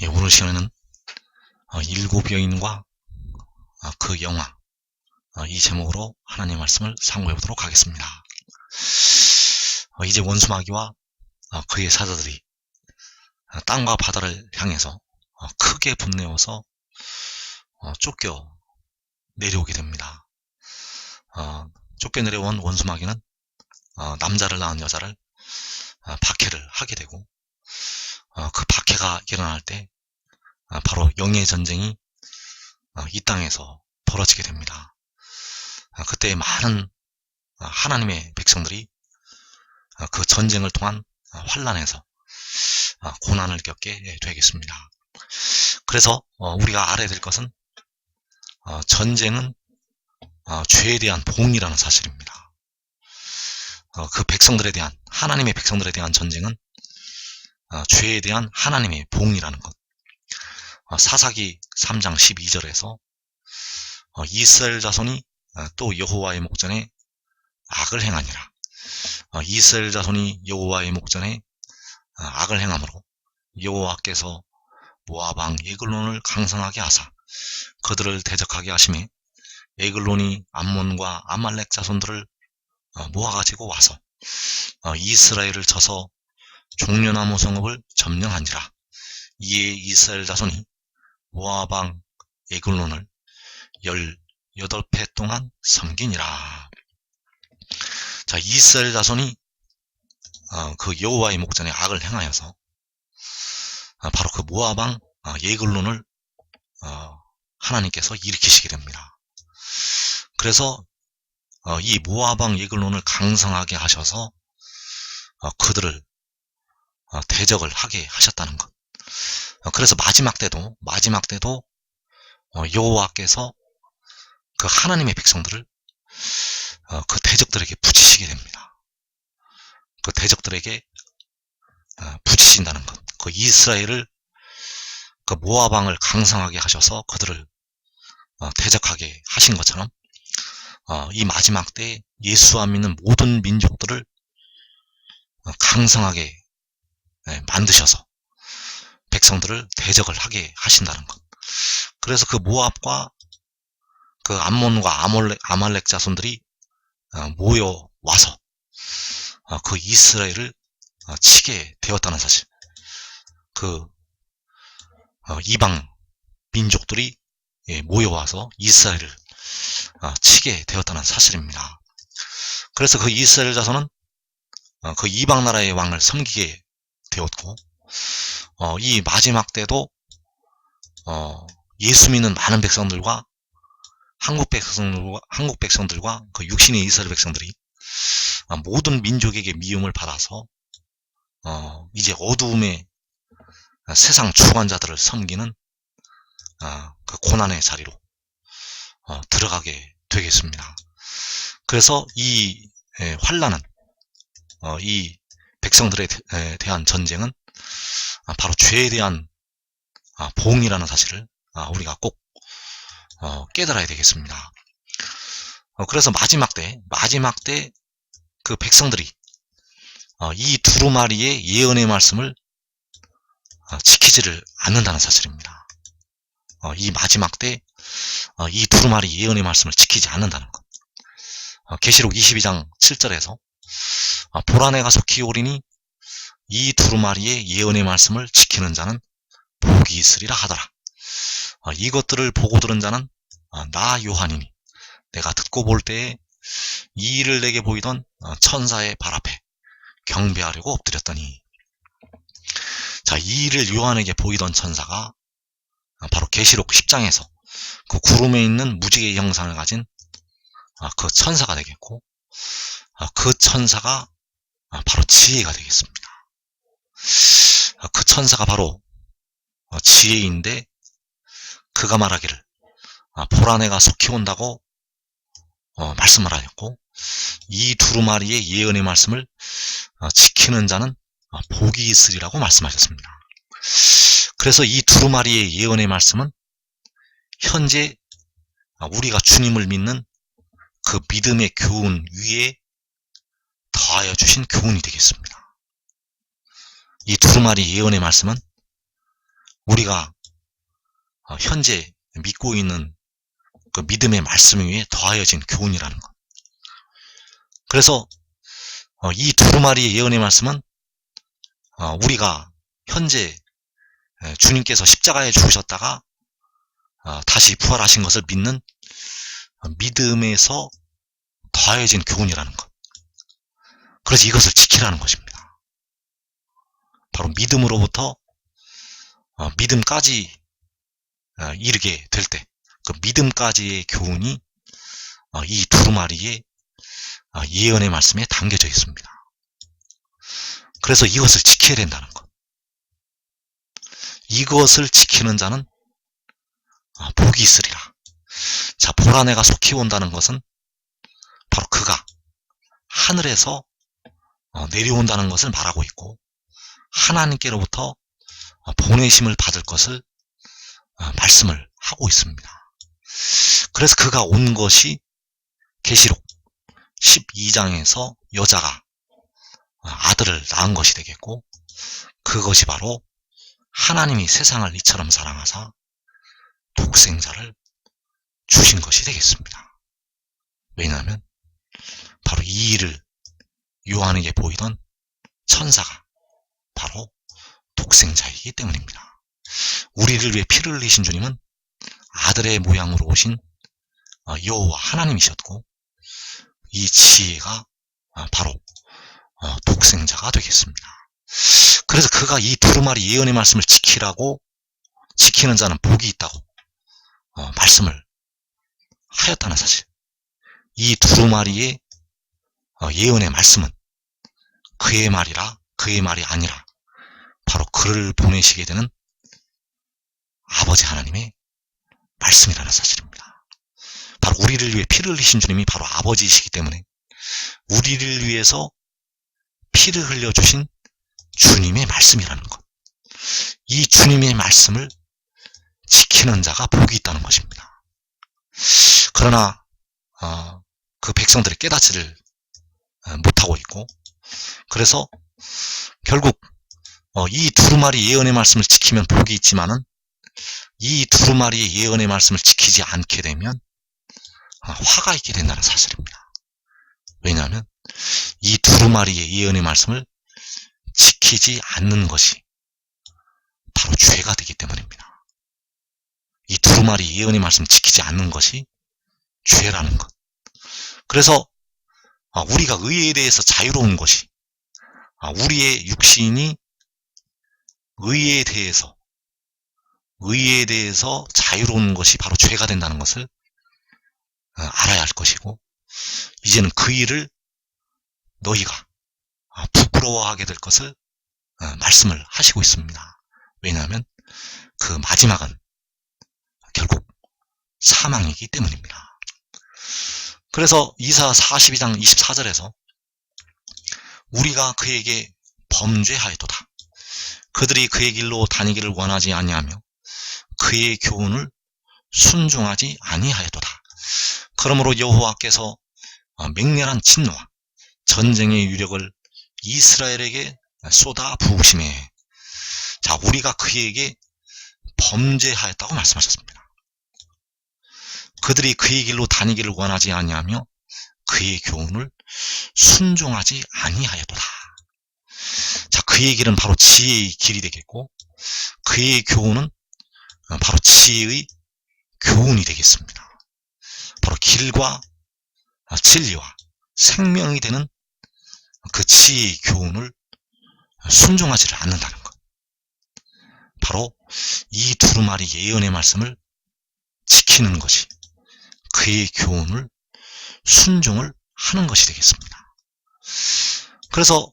오늘 시간에는 일곱 여인과 그 영화 이 제목으로 하나님의 말씀을 상고해 보도록 하겠습니다. 이제 원수마귀와 그의 사자들이 땅과 바다를 향해서 크게 분내어서 쫓겨 내려오게 됩니다. 쫓겨 내려온 원수마귀는 남자를 낳은 여자를 박해를 하게 되고 그 박해가 일어날 때 바로 영의 전쟁이 이 땅에서 벌어지게 됩니다. 그때 많은 하나님의 백성들이 그 전쟁을 통한 환난에서 고난을 겪게 되겠습니다. 그래서 우리가 알아야 될 것은 전쟁은 죄에 대한 보응이라는 사실입니다. 그 백성들에 대한 하나님의 백성들에 대한 전쟁은 죄에 대한 하나님의 보응이라는 것. 사사기 3장 12절에서 이스라엘 자손이 또 여호와의 목전에 악을 행하니라. 이스라엘 자손이 여호와의 목전에 악을 행함으로 여호와께서 모압 왕 에글론을 강성하게 하사 그들을 대적하게 하심에 에글론이 암몬과 아말렉 자손들을 모아가지고 와서 이스라엘을 쳐서 종려나무 성읍을 점령한지라. 이에 이스라엘 자손이 모압 왕 에글론을 18해 동안 섬기니라. 자, 이스라엘 자손이 그 여호와의 목전에 악을 행하여서 바로 그 모압 왕 에글론을 하나님께서 일으키시게 됩니다. 그래서 이 모압 왕 에글론을 강성하게 하셔서 그들을 대적을 하게 하셨다는 것. 그래서 마지막 때도 여호와께서 그 하나님의 백성들을 그 대적들에게 부치시게 됩니다. 그 대적들에게 부치신다는 것. 그 이스라엘을 그 모압 왕을 강성하게 하셔서 그들을 대적하게 하신 것처럼 이 마지막 때 예수 안 믿는 모든 민족들을 강성하게 만드셔서 백성들을 대적을 하게 하신다는 것. 그래서 그 모압과 그 암몬과 아말렉 자손들이 모여와서 그 이스라엘을 치게 되었다는 사실. 그 이방 민족들이 모여와서 이스라엘을 치게 되었다는 사실입니다. 그래서 그 이스라엘 자손은 그 이방 나라의 왕을 섬기게 되었고 이 마지막 때도 예수 믿는 많은 백성들과 한국 백성들과 그 육신의 이스라엘 백성들이 모든 민족에게 미움을 받아서 이제 어두움의 세상 주관자들을 섬기는 그 고난의 자리로 들어가게 되겠습니다. 그래서 이 환난은 이 백성들에 대한 전쟁은 바로 죄에 대한 보응이라는 사실을 우리가 꼭 깨달아야 되겠습니다. 그래서 마지막 때 그 백성들이 이 두루마리의 예언의 말씀을 지키지를 않는다는 사실입니다. 이 마지막 때 이 두루마리 예언의 말씀을 지키지 않는다는 것. 계시록 22장 7절에서 보라 내가 속히 오리니 이 두루마리의 예언의 말씀을 지키는 자는 복이 있으리라 하더라. 이것들을 보고 들은 자는 나 요한이니 내가 듣고 볼 때에 이 일을 내게 보이던 천사의 발 앞에 경배하려고 엎드렸더니, 자, 이 일을 요한에게 보이던 천사가 바로 계시록 10장에서 그 구름에 있는 무지개의 형상을 가진 그 천사가 되겠고, 그 천사가 바로 지혜가 되겠습니다. 그 천사가 바로 지혜인데 그가 말하기를 보라 내가 속히 온다고 말씀을 하였고, 이 두루마리의 예언의 말씀을 지키는 자는 복이 있으리라고 말씀하셨습니다. 그래서 이 두루마리의 예언의 말씀은 현재 우리가 주님을 믿는 그 믿음의 교훈 위에 더하여 주신 교훈이 되겠습니다. 이 두루마리 예언의 말씀은 우리가 현재 믿고 있는 그 믿음의 말씀 위에 더하여진 교훈이라는 것. 그래서 이 두루마리의 예언의 말씀은 우리가 현재 주님께서 십자가에 죽으셨다가 다시 부활하신 것을 믿는 믿음에서 더해진 교훈이라는 것. 그래서 이것을 지키라는 것입니다. 바로 믿음으로부터 믿음까지 이르게 될 때 그 믿음까지의 교훈이 이 두루마리의 예언의 말씀에 담겨져 있습니다. 그래서 이것을 지켜야 된다는 것. 이것을 지키는 자는 복이 있으리라. 자, 보라내가 속히 온다는 것은 바로 그가 하늘에서 내려온다는 것을 말하고 있고, 하나님께로부터 보내심을 받을 것을 말씀을 하고 있습니다. 그래서 그가 온 것이 계시록 12장에서 여자가 아들을 낳은 것이 되겠고, 그것이 바로 하나님이 세상을 이처럼 사랑하사 독생자를 주신 것이 되겠습니다. 왜냐하면 바로 이 일을 요한에게 보이던 천사가 바로 독생자이기 때문입니다. 우리를 위해 피를 흘리신 주님은 아들의 모양으로 오신 여호와 하나님이셨고, 이 지혜가 바로 독생자가 되겠습니다. 그래서 그가 이 두루마리 예언의 말씀을 지키는 자는 복이 있다고 말씀을 하였다는 사실. 이 두루마리의 예언의 말씀은 그의 말이 아니라 바로 그를 보내시게 되는 아버지 하나님의 말씀이라는 사실입니다. 바로 우리를 위해 피를 흘리신 주님이 바로 아버지이시기 때문에 우리를 위해서 피를 흘려주신 주님의 말씀이라는 것. 이 주님의 말씀을 지키는 자가 복이 있다는 것입니다. 그러나 그 백성들이 깨닫지를 못하고 있고, 그래서 결국 이 두루마리 예언의 말씀을 지키면 복이 있지만은 이 두루마리의 예언의 말씀을 지키지 않게 되면 화가 있게 된다는 사실입니다. 왜냐하면 이 두루마리의 예언의 말씀을 지키지 않는 것이 바로 죄가 되기 때문입니다. 이 두루마리 예언의 말씀 지키지 않는 것이 죄라는 것. 그래서 우리가 의에 대해서 자유로운 것이, 우리의 육신이 의에 대해서 자유로운 것이 바로 죄가 된다는 것을 알아야 할 것이고, 이제는 그 일을 너희가 부끄러워하게 될 것을 말씀을 하시고 있습니다. 왜냐하면 그 마지막은 결국 사망이기 때문입니다. 그래서 이사 42장 24절에서 우리가 그에게 범죄하였도다. 그들이 그의 길로 다니기를 원하지 아니하며 그의 교훈을 순종하지 아니하였도다. 그러므로 여호와께서 맹렬한 진노와 전쟁의 유력을 이스라엘에게 쏟아 부으심에, 자, 우리가 그에게 범죄하였다고 말씀하셨습니다. 그들이 그의 길로 다니기를 원하지 아니하며 그의 교훈을 순종하지 아니하였도다. 자, 그의 길은 바로 지혜의 길이 되겠고, 그의 교훈은 바로 지혜의 교훈이 되겠습니다. 바로 길과 진리와 생명이 되는 그 지혜의 교훈을 순종하지를 않는다는 것. 바로 이 두루마리 예언의 말씀을 지키는 것이 그의 교훈을 순종을 하는 것이 되겠습니다. 그래서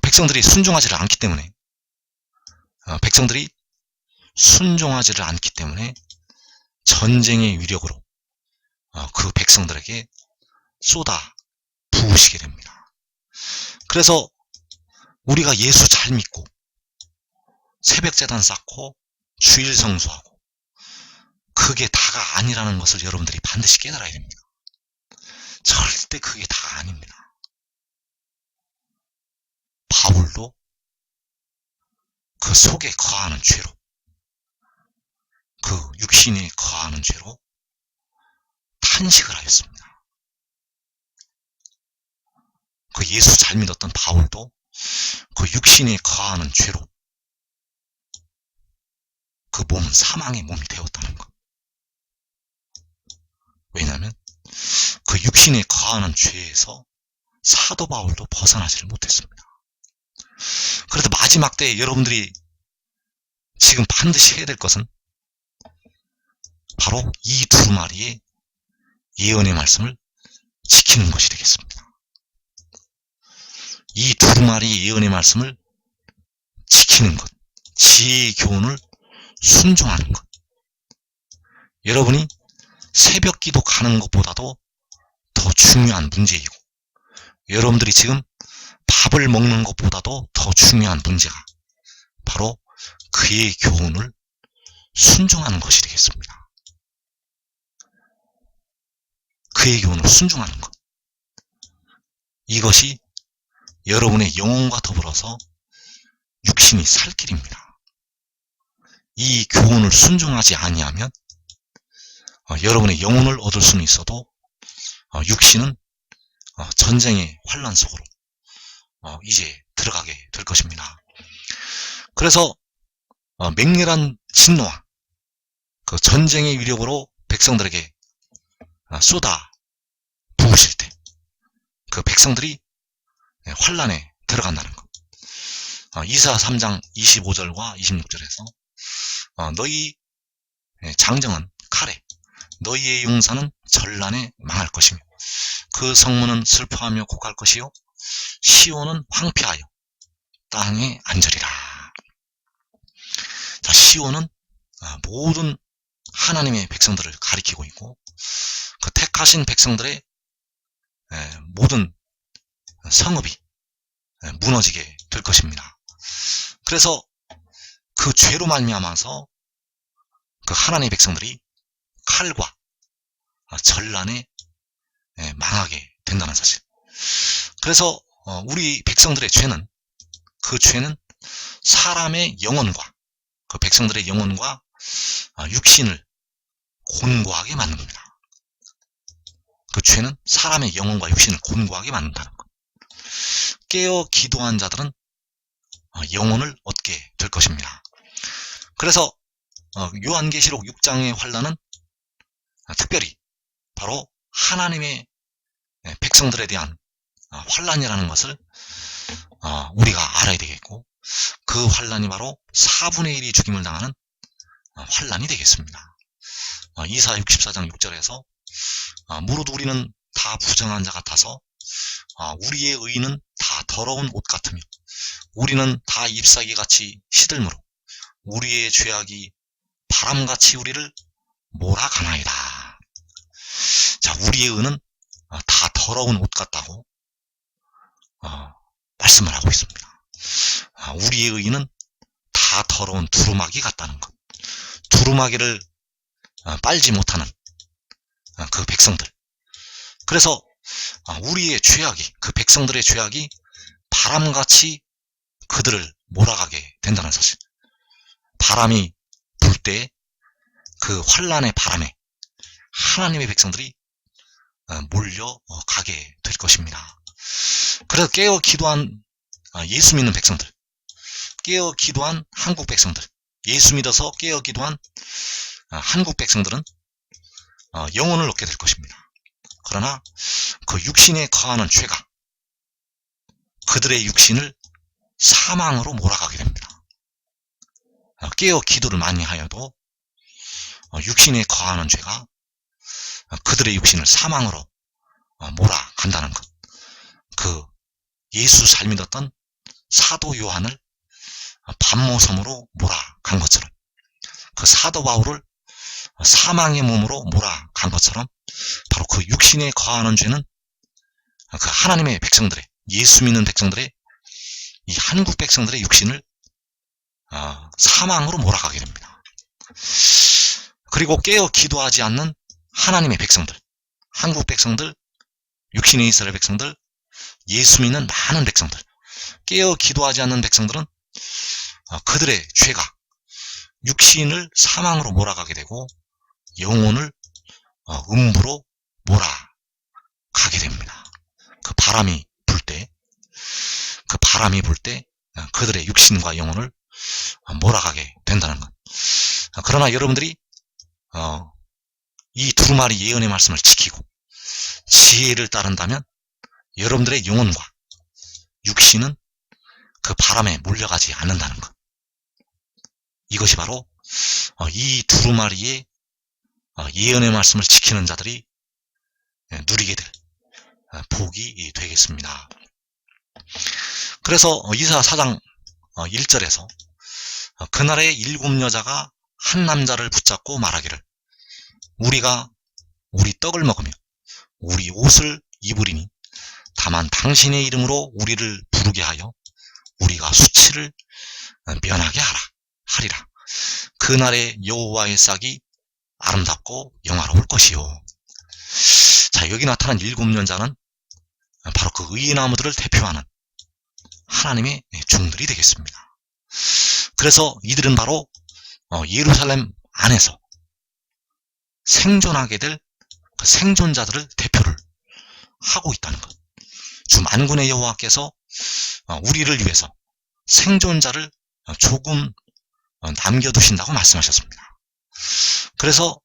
백성들이 순종하지를 않기 때문에 전쟁의 위력으로 그 백성들에게 쏟아 부으시게 됩니다. 그래서 우리가 예수 잘 믿고 새벽재단 쌓고 주일 성수하고 그게 다가 아니라는 것을 여러분들이 반드시 깨달아야 됩니다. 절대 그게 다가 아닙니다. 바울도 그 속에 거하는 죄로 그 육신에 거하는 죄로 탄식을 하였습니다. 그 예수 잘 믿었던 바울도 그 육신에 거하는 죄로 그 몸은 사망의 몸이 되었다는 것. 왜냐하면 그 육신에 거하는 죄에서 사도 바울도 벗어나지를 못했습니다. 그래도 마지막 때에 여러분들이 지금 반드시 해야 될 것은 바로 이 두루마리의 예언의 말씀을 지키는 것이 되겠습니다. 이 두루마리 예언의 말씀을 지키는 것, 지혜의 교훈을 순종하는 것. 여러분이 새벽 기도 가는 것보다도 더 중요한 문제이고, 여러분들이 지금 밥을 먹는 것보다도 더 중요한 문제가 바로 그의 교훈을 순종하는 것이 되겠습니다. 그의 교훈을 순종하는 것. 이것이 여러분의 영혼과 더불어서 육신이 살 길입니다. 이 교훈을 순종하지 아니하면 여러분의 영혼을 얻을 수는 있어도 육신은 전쟁의 환란 속으로 이제 들어가게 될 것입니다. 그래서 맹렬한 진노와 그 전쟁의 위력으로 백성들에게 쏟아 부으실 때 그 백성들이 환란에 들어간다는 것. 이사 3장 25절과 26절에서 너희 장정은 칼에, 너희의 용사는 전란에 망할 것이며 그 성문은 슬퍼하며 곡할 것이요 시온은 황폐하여 땅에 앉으리라. 자, 시온은 모든 하나님의 백성들을 가리키고 있고 그 택하신 백성들의 모든 성읍이 무너지게 될 것입니다. 그래서 그 죄로 말미암아서 그 하나님의 백성들이 칼과 전란에 망하게 된다는 사실. 그래서 우리 백성들의 죄는, 그 죄는 사람의 영혼과 그 백성들의 영혼과 육신을 곤고하게 만듭니다. 그 죄는 사람의 영혼과 육신을 곤고하게 만든다는 것. 깨어 기도한 자들은 영혼을 얻게 될 것입니다. 그래서 요한계시록 6장의 환란은 특별히 바로 하나님의 백성들에 대한 환란이라는 것을 우리가 알아야 되겠고, 그 환란이 바로 4분의 1이 죽임을 당하는 환란이 되겠습니다. 이사 64장 6절에서 무릇 우리는 다 부정한 자 같아서 우리의 의는 다 더러운 옷 같으며 우리는 다 잎사귀같이 시들므로 우리의 죄악이 바람같이 우리를 몰아가나이다. 자, 우리의 의는 다 더러운 옷 같다고 말씀을 하고 있습니다. 우리의 의는 다 더러운 두루마기 같다는 것. 두루마기를 빨지 못하는 그 백성들. 그래서 우리의 죄악이, 그 백성들의 죄악이 바람같이 그들을 몰아가게 된다는 사실. 바람이 불 때 그 환란의 바람에 하나님의 백성들이 몰려가게 될 것입니다. 그래서 깨어 기도한 예수 믿는 백성들, 깨어 기도한 한국 백성들, 예수 믿어서 깨어 기도한 한국 백성들은 영혼을 얻게 될 것입니다. 그러나 그 육신에 거하는 죄가 그들의 육신을 사망으로 몰아가게 됩니다. 깨어 기도를 많이 하여도 육신에 거하는 죄가 그들의 육신을 사망으로 몰아간다는 것. 그 예수 잘 믿었던 사도 요한을 반모섬으로 몰아간 것처럼, 그 사도 바울을 사망의 몸으로 몰아간 것처럼 바로 그 육신에 거하는 죄는 그 하나님의 백성들의, 예수 믿는 백성들의, 이 한국 백성들의 육신을 사망으로 몰아가게 됩니다. 그리고 깨어 기도하지 않는 하나님의 백성들, 한국 백성들, 육신의 이스라엘 백성들, 예수 믿는 많은 백성들, 깨어 기도하지 않는 백성들은 그들의 죄가 육신을 사망으로 몰아가게 되고 영혼을 음부로 몰아가게 됩니다. 그 바람이 불 때 그들의 육신과 영혼을 몰아가게 된다는 것. 그러나 여러분들이 이 두루마리 예언의 말씀을 지키고 지혜를 따른다면 여러분들의 영혼과 육신은 그 바람에 몰려가지 않는다는 것. 이것이 바로 이 두루마리의 예언의 말씀을 지키는 자들이 누리게 될 복이 되겠습니다. 그래서 이사야 4장 1절에서 그날에 7 여자가 한 남자를 붙잡고 말하기를 우리가 우리 떡을 먹으며 우리 옷을 입으리니 다만 당신의 이름으로 우리를 부르게 하여 우리가 수치를 면하게 하리라. 그날에 여호와의 싹이 아름답고 영화로울 것이요. 자, 여기 나타난 7 여자는 바로 그 의의 나무들을 대표하는 하나님의 종들이 되겠습니다. 그래서 이들은 바로 예루살렘 안에서 생존하게 될 그 생존자들을 대표를 하고 있다는 것. 주 만군의 여호와께서 우리를 위해서 생존자를 조금 남겨두신다고 말씀하셨습니다. 그래서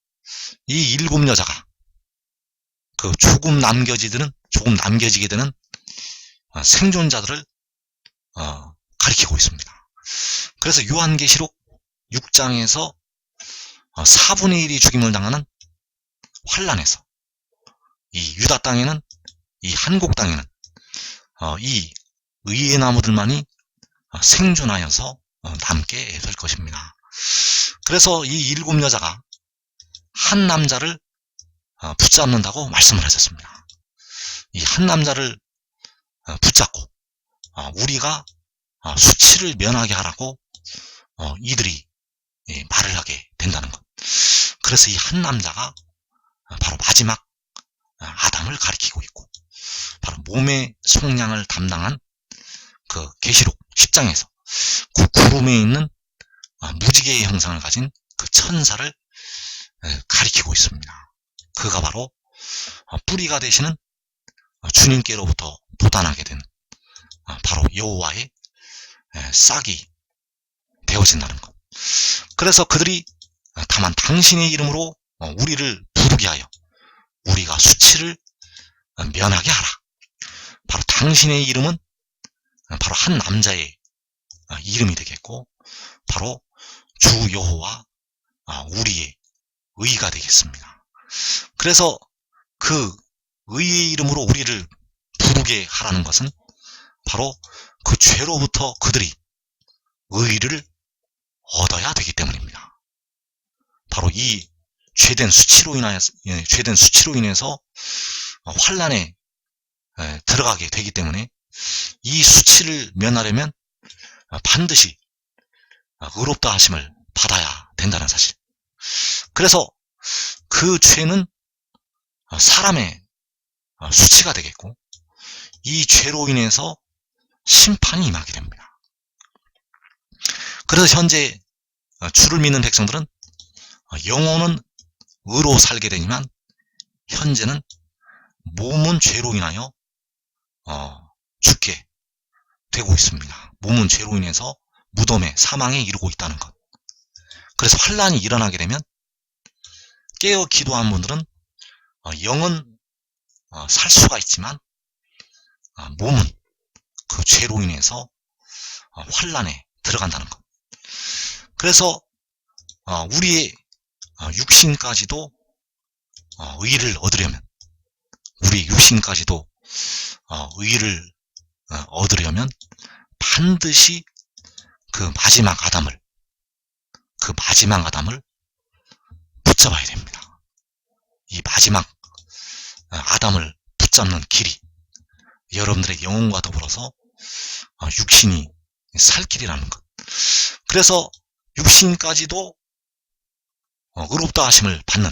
이 7 여자가 그 조금 남겨지게 되는 생존자들을 가리키고 있습니다. 그래서 요한계시록 6장에서 4분의 1이 죽임을 당하는 환란에서 이 유다 땅에는, 이 한국 땅에는 이 의의 나무들만이 생존하여서 남게 될 것입니다. 그래서 이 7 여자가 한 남자를 붙잡는다고 말씀을 하셨습니다. 이 한 남자를 붙잡고 우리가 수치를 면하게 하라고 이들이 말을 하게 된다는 것. 그래서 이 한 남자가 바로 마지막 아담을 가리키고 있고, 바로 몸의 속량을 담당한 그 계시록 10장에서 그 구름에 있는 무지개의 형상을 가진 그 천사를 가리키고 있습니다. 그가 바로 뿌리가 되시는 주님께로부터 돋아나게 된 바로 여호와의 싹이 되어진다는 것. 그래서 그들이 다만 당신의 이름으로 우리를 부르게 하여 우리가 수치를 면하게 하라. 바로 당신의 이름은 바로 한 남자의 이름이 되겠고, 바로 주 여호와 우리의 의가 되겠습니다. 그래서 그 의의 이름으로 우리를 부르게 하라는 것은 바로 그 죄로부터 그들이 의를 얻어야 되기 때문입니다. 바로 이 죄된 수치로 인해서 환란에 들어가게 되기 때문에 이 수치를 면하려면 반드시 의롭다 하심을 받아야 된다는 사실. 그래서 그 죄는 사람의 수치가 되겠고, 이 죄로 인해서 심판이 임하게 됩니다. 그래서 현재 주를 믿는 백성들은 영혼은 의로 살게 되지만 현재는 몸은 죄로 인하여 죽게 되고 있습니다. 몸은 죄로 인해서 무덤에, 사망에 이르고 있다는 것. 그래서 환란이 일어나게 되면 깨어 기도한 분들은 영은 살 수가 있지만 몸은 그 죄로 인해서 환란에 들어간다는 것. 그래서 우리의 육신까지도 의를 얻으려면, 우리 육신까지도 의를 얻으려면 반드시 그 마지막 아담을 붙잡아야 됩니다. 이 마지막 아담을 붙잡는 길이 여러분들의 영혼과 더불어서 육신이 살 길이라는 것. 그래서 육신까지도 의롭다 하심을 받는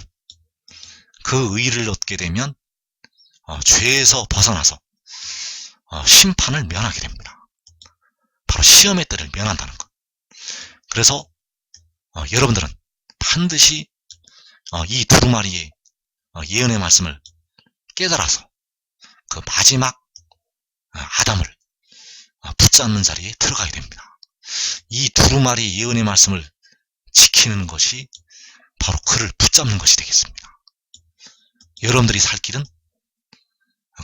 그 의를 얻게 되면 죄에서 벗어나서 심판을 면하게 됩니다. 바로 시험의 때를 면한다는 것. 그래서 여러분들은 반드시 이 두루마리의 예언의 말씀을 깨달아서 그 마지막 아담을 붙잡는 자리에 들어가야 됩니다. 이 두루마리 예언의 말씀을 지키는 것이 바로 그를 붙잡는 것이 되겠습니다. 여러분들이 살 길은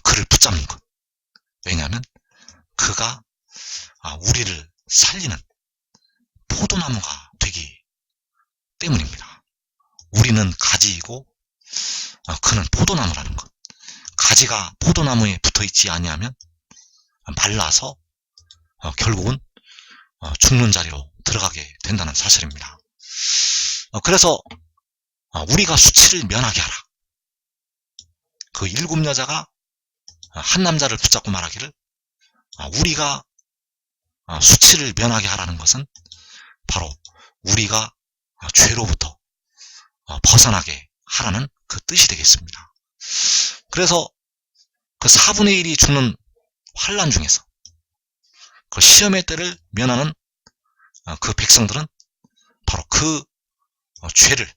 그를 붙잡는 것. 왜냐하면 그가 우리를 살리는 포도나무가 되기 때문입니다. 우리는 가지이고 그는 포도나무라는 것. 가지가 포도나무에 붙어있지 아니하면 말라서 결국은 죽는 자리로 들어가게 된다는 사실입니다. 그래서 우리가 수치를 면하게 하라. 그 7 여자가 한 남자를 붙잡고 말하기를 우리가 수치를 면하게 하라는 것은 바로 우리가 죄로부터 벗어나게 하라는 그 뜻이 되겠습니다. 그래서 그 4분의 1이 죽는 환난 중에서 그 시험의 때를 면하는 그 백성들은 바로 그 죄를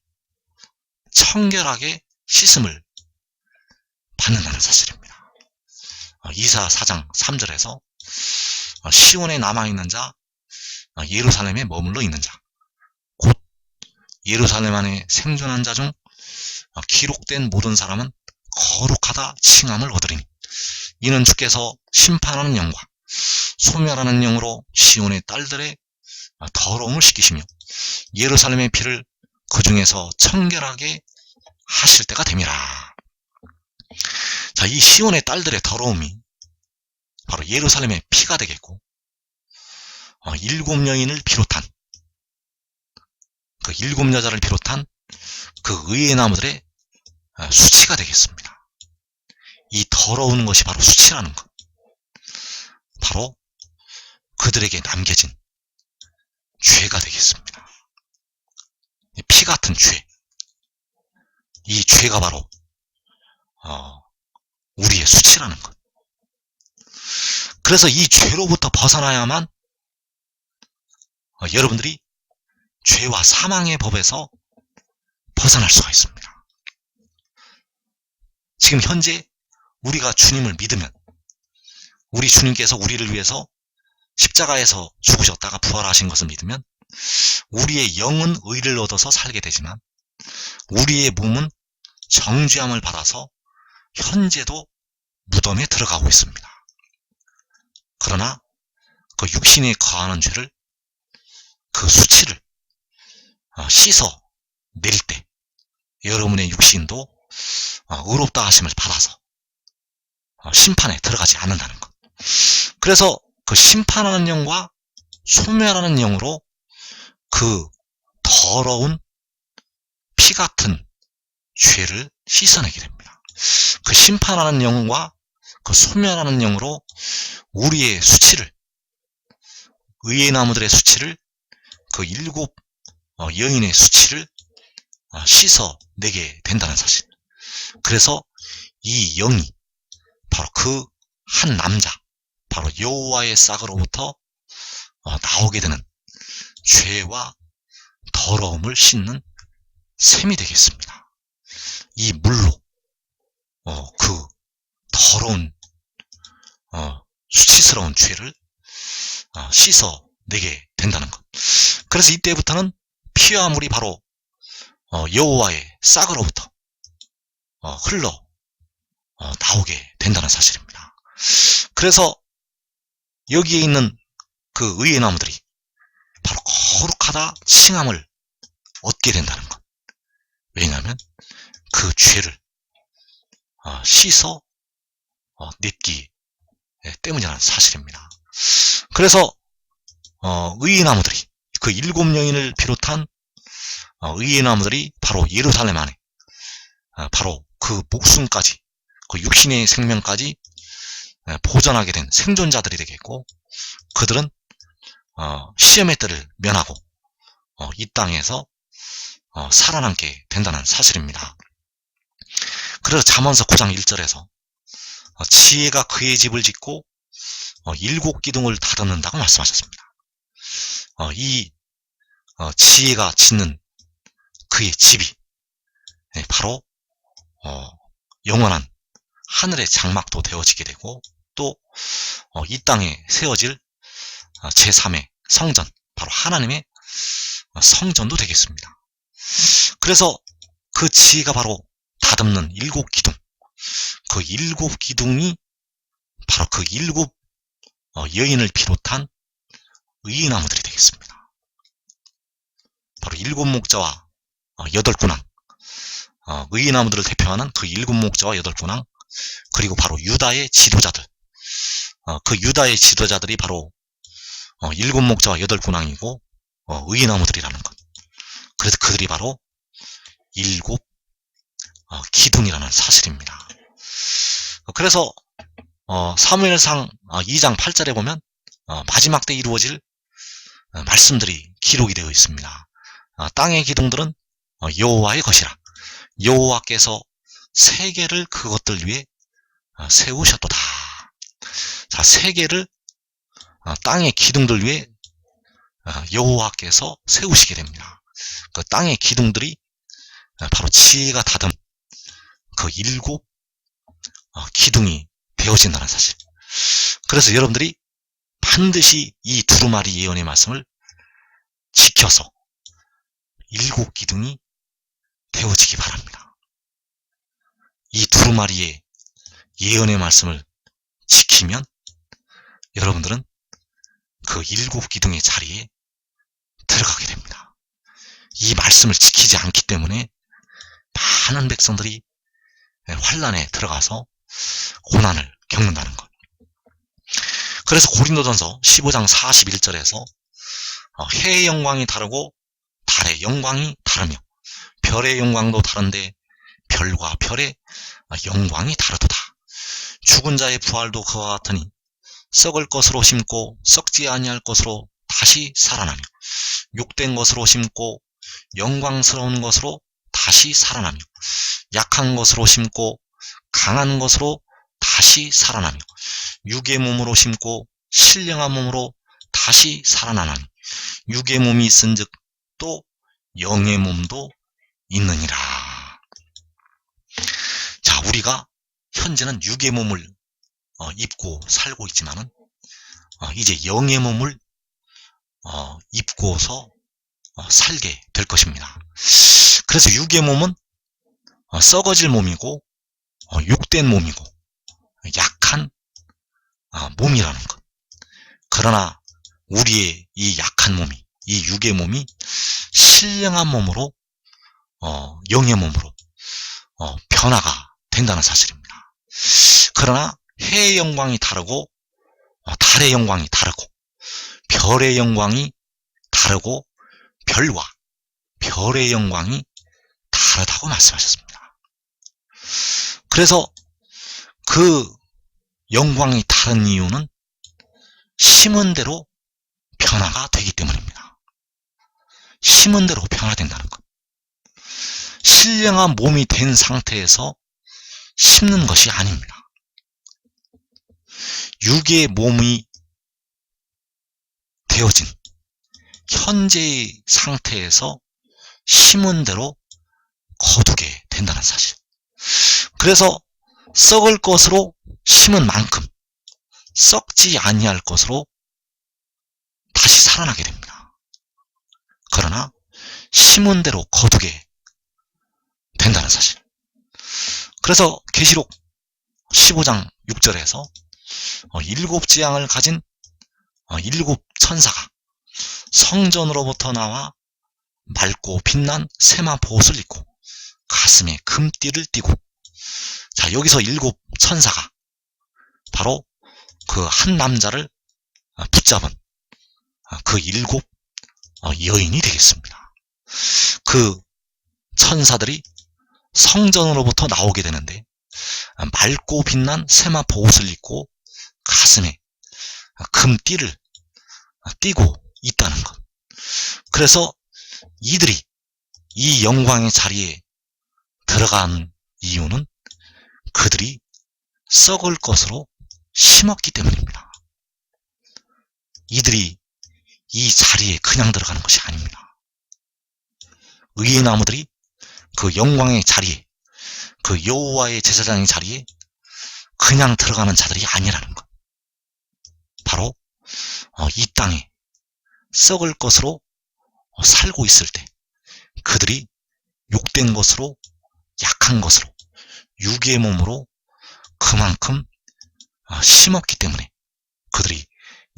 청결하게 씻음을 받는다는 사실입니다. 이사 4장 3절에서 시온에 남아있는 자, 예루살렘에 머물러 있는 자, 곧 예루살렘 안에 생존한 자 중 기록된 모든 사람은 거룩하다 칭함을 얻으리니 이는 주께서 심판하는 영과 소멸하는 영으로 시온의 딸들의 더러움을 씻기시며 예루살렘의 피를 그 중에서 청결하게 하실 때가 됨이라. 자, 이 시온의 딸들의 더러움이 바로 예루살렘의 피가 되겠고 7 여인을 비롯한 그 7 여자를 비롯한 그 의의 나무들의 수치가 되겠습니다. 이 더러운 것이 바로 수치라는 것. 바로 그들에게 남겨진 죄가 되겠습니다. 피 같은 죄. 이 죄가 바로 우리의 수치라는 것. 그래서 이 죄로부터 벗어나야만 여러분들이 죄와 사망의 법에서 벗어날 수가 있습니다. 지금 현재 우리가 주님을 믿으면 우리 주님께서 우리를 위해서 십자가에서 죽으셨다가 부활하신 것을 믿으면 우리의 영은 의를 얻어서 살게 되지만 우리의 몸은 정죄함을 받아서 현재도 무덤에 들어가고 있습니다. 그러나 그 육신에 거하는 죄를 그 수치를 씻어 내릴 때 여러분의 육신도 의롭다 하심을 받아서 심판에 들어가지 않는다는 것. 그래서 그 심판하는 영과 소멸하는 영으로 그 더러운 피 같은 죄를 씻어내게 됩니다. 그 심판하는 영과 그 소멸하는 영으로 우리의 수치를, 의의 나무들의 수치를, 그 7 여인의 수치를 씻어내게 된다는 사실. 그래서 이 영이 바로 그 한 남자, 바로 여호와의 싹으로부터 나오게 되는 죄와 더러움을 씻는 셈이 되겠습니다. 이 물로 그 더러운 수치스러운 죄를 씻어내게 된다는 것. 그래서 이때부터는 피와 물이 바로 여호와의 싹으로부터 흘러 나오게 된다는 사실입니다. 그래서 여기에 있는 그 의의 나무들이 바로 거룩하다 칭함을 얻게 된다는 것. 왜냐하면 그 죄를 씻어 냈기 때문이라는 사실입니다. 그래서 의의 나무들이 그 7 여인을 비롯한 의의 나무들이 바로 예루살렘 안에 바로 그 목숨까지 그 육신의 생명까지 보존하게 된 생존자들이 되겠고 그들은 시험의 때를 면하고 이 땅에서 살아남게 된다는 사실입니다. 그래서 잠언서 9장 1절에서 지혜가 그의 집을 짓고 7 기둥을 다듬는다고 말씀하셨습니다. 이 지혜가 짓는 그의 집이 바로 영원한 하늘의 장막도 되어지게 되고, 또 이 땅에 세워질 제3의 성전, 바로 하나님의 성전도 되겠습니다. 그래서 그 지혜가 바로 다듬는 7기둥, 그 7기둥이 바로 그 7 여인을 비롯한 의인나무들이 되겠습니다. 바로 7 목자와 8 군왕, 의인나무들을 대표하는 그 7 목자와 8 군왕, 그리고 바로 유다의 지도자들, 그 유다의 지도자들이 바로 7 목자와 8 군왕이고 의인나무들이라는 것. 그래서 그들이 바로 7 기둥이라는 사실입니다. 그래서 사무엘상 2장 8절에 보면 마지막 때 이루어질 말씀들이 기록이 되어 있습니다. 땅의 기둥들은 여호와의 것이라. 여호와께서 세계를 그것들 위에 세우셨도다. 자, 세계를 땅의 기둥들 위에 여호와께서 세우시게 됩니다. 그 땅의 기둥들이 바로 지혜가 다듬 그 7 기둥이 되어진다는 사실. 그래서 여러분들이 반드시 이 두루마리 예언의 말씀을 지켜서 7 기둥이 되어지기 바랍니다. 이 두루마리의 예언의 말씀을 지키면 여러분들은 그 7 기둥의 자리에 들어가게 됩니다. 이 말씀을 지키지 않기 때문에 많은 백성들이 환란에 들어가서 고난을 겪는다는 것. 그래서 고린도전서 15장 41절에서 해의 영광이 다르고 달의 영광이 다르며 별의 영광도 다른데 별과 별의 영광이 다르도다. 죽은 자의 부활도 그와 같으니 썩을 것으로 심고 썩지 아니할 것으로 다시 살아나며 욕된 것으로 심고 영광스러운 것으로 다시 살아나며 약한 것으로 심고 강한 것으로 다시 살아나며 육의 몸으로 심고 신령한 몸으로 다시 살아나나니 육의 몸이 있은즉 또 영의 몸도 있느니라. 자, 우리가 현재는 육의 몸을 입고 살고 있지만은 이제 영의 몸을 입고서 살게 될 것입니다. 그래서 육의 몸은 썩어질 몸이고 욕된 몸이고 약한 몸이라는 것. 그러나 우리의 이 약한 몸이, 이 육의 몸이 신령한 몸으로 영의 몸으로 변화가 된다는 사실입니다. 그러나 해의 영광이 다르고 달의 영광이 다르고 별의 영광이 다르고 별과 별의 영광이 다르다고 말씀하셨습니다. 그래서 그 영광이 다른 이유는 심은 대로 변화가 되기 때문입니다. 심은 대로 변화된다는 것. 신령한 몸이 된 상태에서 심는 것이 아닙니다. 육의 몸이 되어진 현재의 상태에서 심은 대로 거두게 된다는 사실. 그래서 썩을 것으로 심은 만큼 썩지 아니할 것으로 다시 살아나게 됩니다. 그러나 심은 대로 거두게 된다는 사실. 그래서 계시록 15장 6절에서 7 재앙을 가진 7 천사가 성전으로부터 나와 맑고 빛난 세마포 옷을 입고 가슴에 금띠를 띠고, 자, 여기서 7 천사가 바로 그 한 남자를 붙잡은 그 7 여인이 되겠습니다. 그 천사들이 성전으로부터 나오게 되는데 맑고 빛난 세마포 옷을 입고 가슴에 금띠를 띠고 있다는 것. 그래서 이들이 이 영광의 자리에 들어간 이유는 그들이 썩을 것으로 심었기 때문입니다. 이들이 이 자리에 그냥 들어가는 것이 아닙니다. 의의 나무들이 그 영광의 자리에, 그 여호와의 제사장의 자리에 그냥 들어가는 자들이 아니라는 것. 바로 이 땅에 썩을 것으로 살고 있을 때 그들이 욕된 것으로, 약한 것으로, 육의 몸으로 그만큼 심었기 때문에 그들이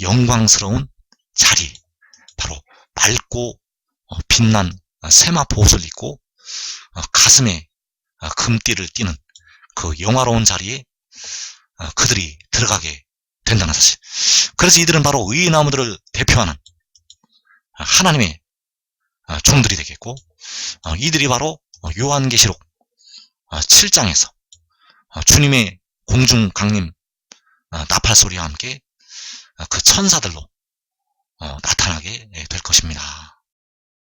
영광스러운 자리, 바로 맑고 빛난 세마포 옷을 입고 가슴에 금띠를 띠는 그 영화로운 자리에 그들이 들어가게 된다는 사실. 그래서 이들은 바로 의의 나무들을 대표하는 하나님의 종들이 되겠고, 이들이 바로 요한계시록 7장에서 주님의 공중 강림 나팔 소리와 함께 그 천사들로 나타나게 될 것입니다.